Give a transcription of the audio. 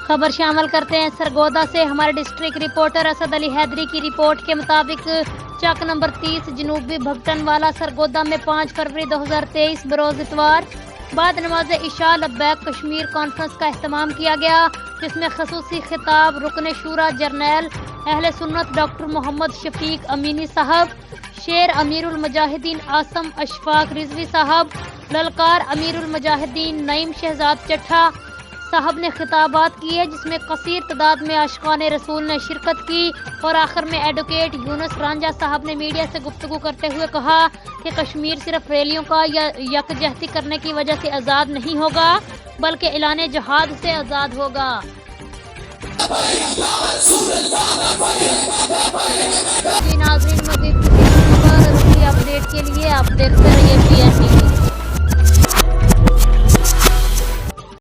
खबर शामिल करते हैं सरगोदा से। हमारे डिस्ट्रिक्ट रिपोर्टर असद अली हैदरी की रिपोर्ट के मुताबिक चक नंबर 30 जनूबी भगटनवाला सरगोदा में 5 फरवरी 2023 बरोज इतवार बाद नमाज इशा लब्बैक कश्मीर कॉन्फ्रेंस का अहतमाम किया गया, जिसमें खसूसी खिताब रुकन शूरा जर्नैल अहले सुन्नत डॉक्टर मोहम्मद शफीक अमीनी साहब, शेर अमीरुल मुजाहिदीन आसम अशफाक रिजवी साहब, ललकार अमीरुल मुजाहिदीन नईम शहजाद चट्ठा साहब ने खिताबात किए, जिसमें कसीर तादाद में आशिकान रसूल ने शिरकत की। और आखिर में एडवोकेट यूनुस रांझा साहब ने मीडिया से गुफ्तगू करते हुए कहा कि कश्मीर सिर्फ रैलियों का या यकजहती करने की वजह से आज़ाद नहीं होगा, बल्कि ऐलान जहाद से आज़ाद होगा। जी नाज़रीन, मज़ीद खबर अपडेट के लिए आप देखते रहिए PN न्यूज़।